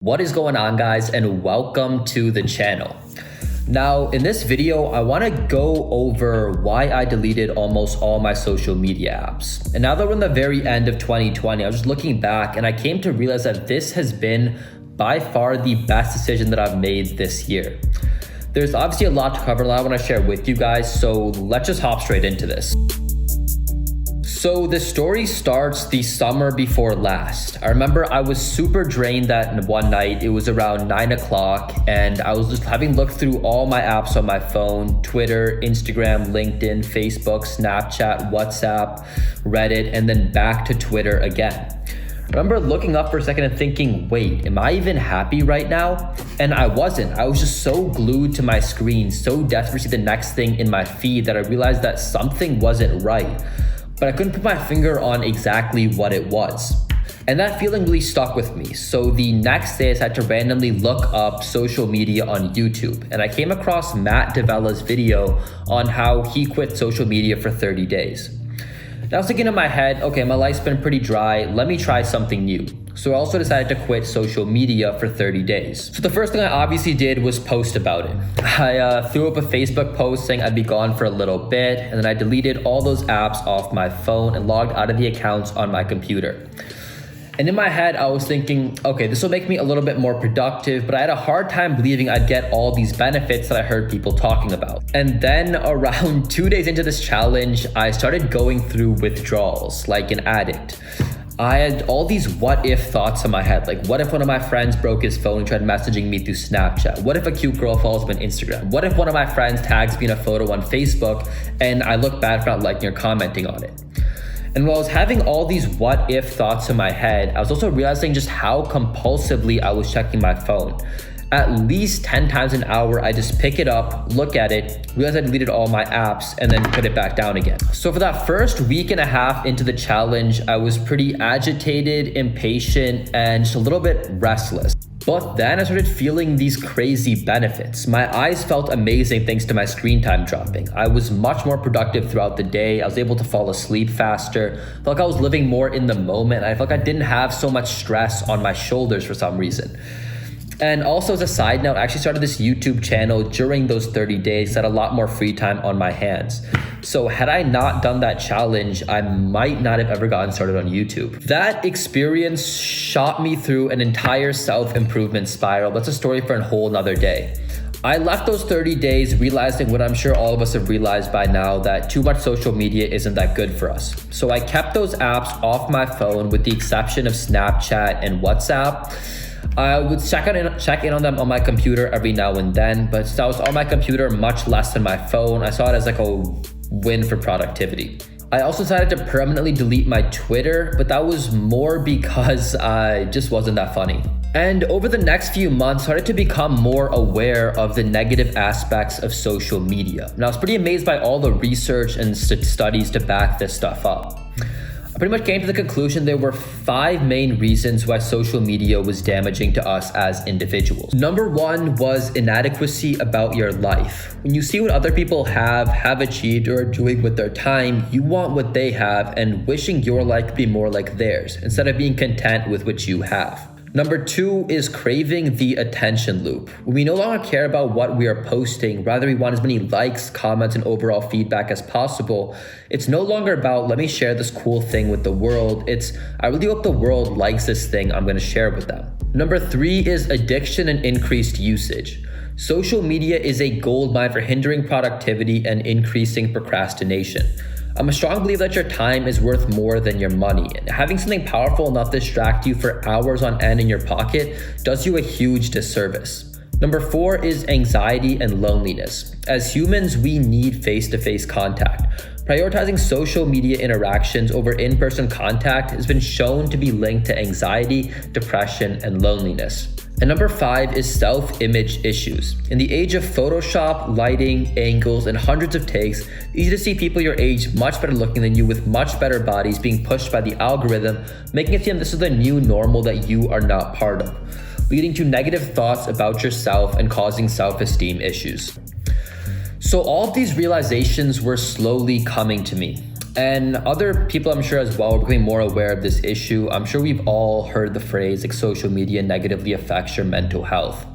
What is going on, guys, and welcome to the channel. Now, in this video, I want to go over why I deleted almost all my social media apps. And now that we're in the very end of 2020, I was just looking back and I came to realize that this has been by far the best decision that I've made this year. There's obviously a lot to cover, a lot I want to share with you guys, so let's just hop straight into this. So the story starts the summer before last. I remember I was super drained that one night. It was around 9 o'clock and I was just having looked through all my apps on my phone: Twitter, Instagram, LinkedIn, Facebook, Snapchat, WhatsApp, Reddit, and then back to Twitter again. I remember looking up for a second and thinking, wait, am I even happy right now? And I wasn't. I was just so glued to my screen, so desperate to see the next thing in my feed that I realized that something wasn't right. But I couldn't put my finger on exactly what it was. And that feeling really stuck with me. So the next day I decided to randomly look up social media on YouTube. And I came across Matt D'Avella's video on how he quit social media for 30 days. And I was thinking in my head, okay, my life's been pretty dry. Let me try something new. So I also decided to quit social media for 30 days. So the first thing I obviously did was post about it. I threw up a Facebook post saying I'd be gone for a little bit, and then I deleted all those apps off my phone and logged out of the accounts on my computer. And in my head, I was thinking, okay, this will make me a little bit more productive, but I had a hard time believing I'd get all these benefits that I heard people talking about. And then around 2 days into this challenge, I started going through withdrawals like an addict. I had all these what if thoughts in my head. Like, what if one of my friends broke his phone and tried messaging me through Snapchat? What if a cute girl follows me on Instagram? What if one of my friends tags me in a photo on Facebook and I look bad for not liking or commenting on it? And while I was having all these what if thoughts in my head, I was also realizing just how compulsively I was checking my phone. At least 10 times an hour, I just pick it up, look at it, realize I deleted all my apps, and then put it back down again. So for that first week and a half into the challenge, I was pretty agitated, impatient, and just a little bit restless. But then I started feeling these crazy benefits. My eyes felt amazing thanks to my screen time dropping. I was much more productive throughout the day. I was able to fall asleep faster. I felt like I was living more in the moment. I felt like I didn't have so much stress on my shoulders for some reason. And also, as a side note, I actually started this YouTube channel during those 30 days, had a lot more free time on my hands. So had I not done that challenge, I might not have ever gotten started on YouTube. That experience shot me through an entire self-improvement spiral. That's a story for a whole nother day. I left those 30 days realizing what I'm sure all of us have realized by now, that too much social media isn't that good for us. So I kept those apps off my phone with the exception of Snapchat and WhatsApp. I would check in on them on my computer every now and then, but since I was on my computer much less than my phone, I saw it as like a win for productivity. I also decided to permanently delete my Twitter, but that was more because I just wasn't that funny. And over the next few months, I started to become more aware of the negative aspects of social media. And I was pretty amazed by all the research and studies to back this stuff up. I pretty much came to the conclusion there were 5 main reasons why social media was damaging to us as individuals. Number 1 was inadequacy about your life. When you see what other people have achieved, or are doing with their time, you want what they have and wishing your life could be more like theirs instead of being content with what you have. Number 2 is craving the attention loop. When we no longer care about what we are posting, rather we want as many likes, comments, and overall feedback as possible. It's no longer about, let me share this cool thing with the world. It's, I really hope the world likes this thing I'm gonna share with them. Number 3 is addiction and increased usage. Social media is a goldmine for hindering productivity and increasing procrastination. I'm a strong believer that your time is worth more than your money. And having something powerful enough to distract you for hours on end in your pocket does you a huge disservice. Number 4 is anxiety and loneliness. As humans, we need face-to-face contact. Prioritizing social media interactions over in-person contact has been shown to be linked to anxiety, depression, and loneliness. And number 5 is self-image issues. In the age of Photoshop, lighting, angles, and hundreds of takes, it's easy to see people your age much better looking than you with much better bodies being pushed by the algorithm, making it seem this is the new normal that you are not part of, leading to negative thoughts about yourself and causing self-esteem issues. So all of these realizations were slowly coming to me. And other people I'm sure as well are becoming more aware of this issue. I'm sure we've all heard the phrase like social media negatively affects your mental health.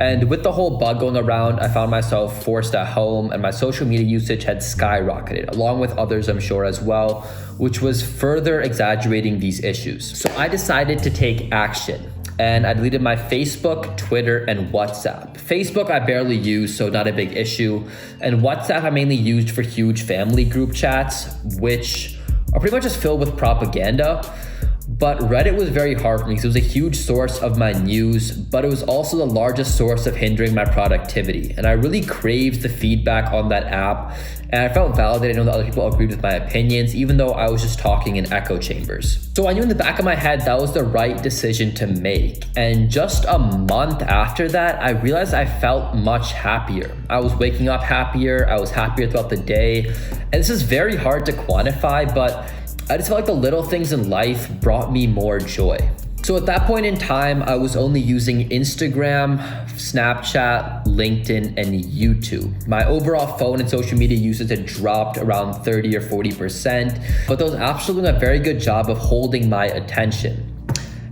And with the whole bug going around, I found myself forced at home and my social media usage had skyrocketed, along with others I'm sure as well, which was further exaggerating these issues. So I decided to take action and I deleted my Facebook, Twitter, and WhatsApp. Facebook I barely use, so not a big issue. And WhatsApp I mainly used for huge family group chats, which are pretty much just filled with propaganda. But Reddit was very hard for me because it was a huge source of my news, but it was also the largest source of hindering my productivity. And I really craved the feedback on that app. And I felt validated to know that other people agreed with my opinions, even though I was just talking in echo chambers. So I knew in the back of my head that was the right decision to make. And just a month after that, I realized I felt much happier. I was waking up happier. I was happier throughout the day. And this is very hard to quantify, but I just felt like the little things in life brought me more joy. So at that point in time, I was only using Instagram, Snapchat, LinkedIn, and YouTube. My overall phone and social media usage had dropped around 30 or 40%, but those apps were doing a very good job of holding my attention.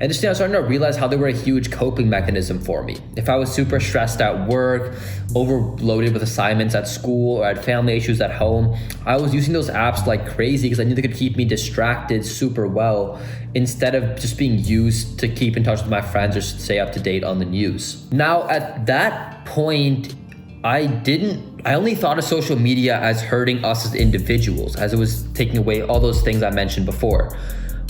And just, I was starting to realize how they were a huge coping mechanism for me. If I was super stressed at work, overloaded with assignments at school, or had family issues at home, I was using those apps like crazy because I knew they could keep me distracted super well instead of just being used to keep in touch with my friends or stay up to date on the news. Now, at that point, I only thought of social media as hurting us as individuals, as it was taking away all those things I mentioned before.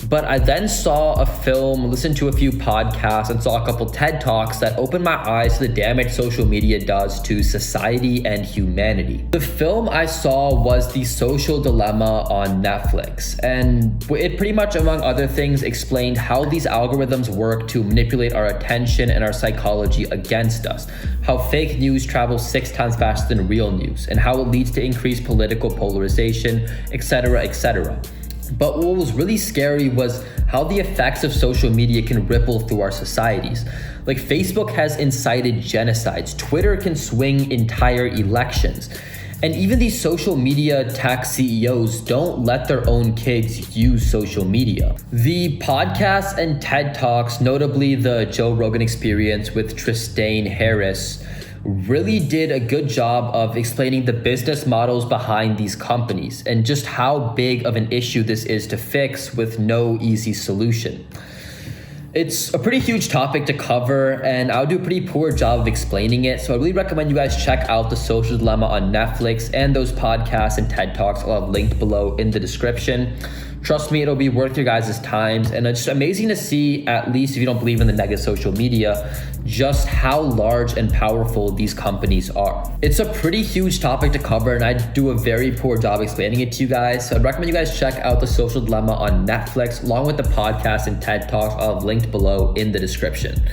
But I then saw a film, listened to a few podcasts, and saw a couple TED Talks that opened my eyes to the damage social media does to society and humanity. The film I saw was The Social Dilemma on Netflix, and it pretty much, among other things, explained how these algorithms work to manipulate our attention and our psychology against us, how fake news travels 6 times faster than real news, and how it leads to increased political polarization, etc., etc. But what was really scary was how the effects of social media can ripple through our societies. Like Facebook has incited genocides, Twitter can swing entire elections, and even these social media tech CEOs don't let their own kids use social media. The podcasts and TED Talks, notably the Joe Rogan Experience with Tristan Harris, really did a good job of explaining the business models behind these companies and just how big of an issue this is to fix with no easy solution. It's a pretty huge topic to cover, and I'll do a pretty poor job of explaining it, so I really recommend you guys check out The Social Dilemma on Netflix and those podcasts and TED Talks I'll have linked below in the description. Trust me, it'll be worth your guys' times, and it's just amazing to see, at least if you don't believe in the negative social media, just how large and powerful these companies are. It's a pretty huge topic to cover, and I do a very poor job explaining it to you guys, so I'd recommend you guys check out The Social Dilemma on Netflix, along with the podcast and TED Talks I'll have linked below in the description.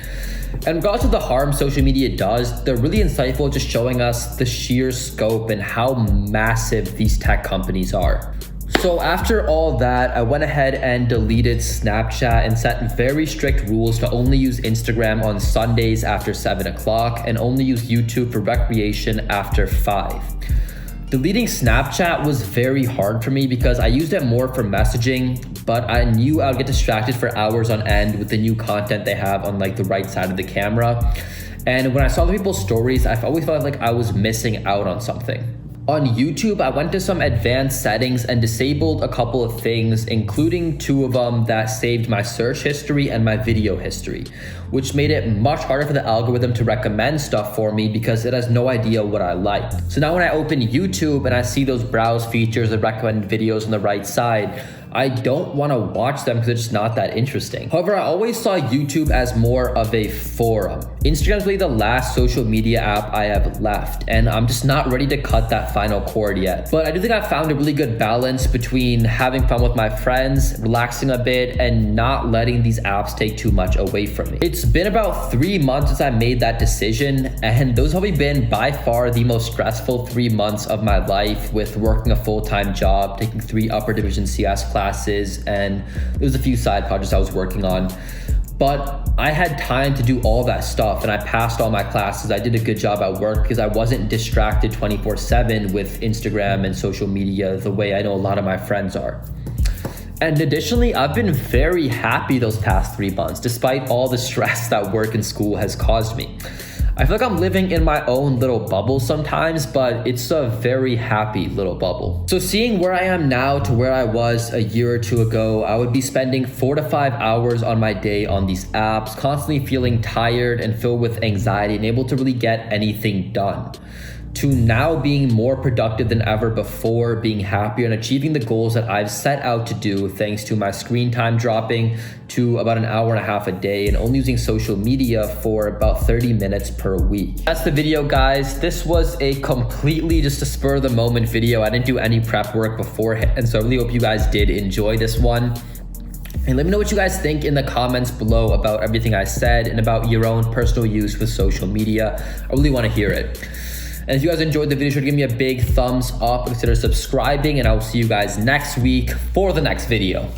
And regardless of the harm social media does, they're really insightful, just showing us the sheer scope and how massive these tech companies are. So after all that, I went ahead and deleted Snapchat and set very strict rules to only use Instagram on Sundays after 7 o'clock and only use YouTube for recreation after 5. Deleting Snapchat was very hard for me because I used it more for messaging, but I knew I would get distracted for hours on end with the new content they have on like the right side of the camera. And when I saw the people's stories, I always felt like I was missing out on something. On YouTube, I went to some advanced settings and disabled a couple of things, including 2 of them that saved my search history and my video history, which made it much harder for the algorithm to recommend stuff for me because it has no idea what I like. So now when I open YouTube and I see those browse features that recommend videos on the right side, I don't want to watch them because it's just not that interesting. However, I always saw YouTube as more of a forum. Instagram's really the last social media app I have left, and I'm just not ready to cut that final cord yet. But I do think I found a really good balance between having fun with my friends, relaxing a bit, and not letting these apps take too much away from me. It's been about 3 months since I made that decision, and those have probably been by far the most stressful 3 months of my life, with working a full-time job, taking 3 upper division CS classes, and there was a few side projects I was working on. But I had time to do all that stuff, and I passed all my classes. I did a good job at work because I wasn't distracted 24/7 with Instagram and social media the way I know a lot of my friends are. And additionally, I've been very happy those past 3 months, despite all the stress that work and school has caused me. I feel like I'm living in my own little bubble sometimes, but it's a very happy little bubble. So seeing where I am now to where I was a year or two ago, I would be spending 4 to 5 hours on my day on these apps, constantly feeling tired and filled with anxiety and able to really get anything done. To now being more productive than ever before, being happier and achieving the goals that I've set out to do thanks to my screen time dropping to about an hour and a half a day and only using social media for about 30 minutes per week. That's the video, guys. This was a completely just a spur of the moment video. I didn't do any prep work beforehand, so I really hope you guys did enjoy this one. And let me know what you guys think in the comments below about everything I said and about your own personal use with social media. I really want to hear it. And if you guys enjoyed the video, sure to give me a big thumbs up, consider subscribing, and I will see you guys next week for the next video.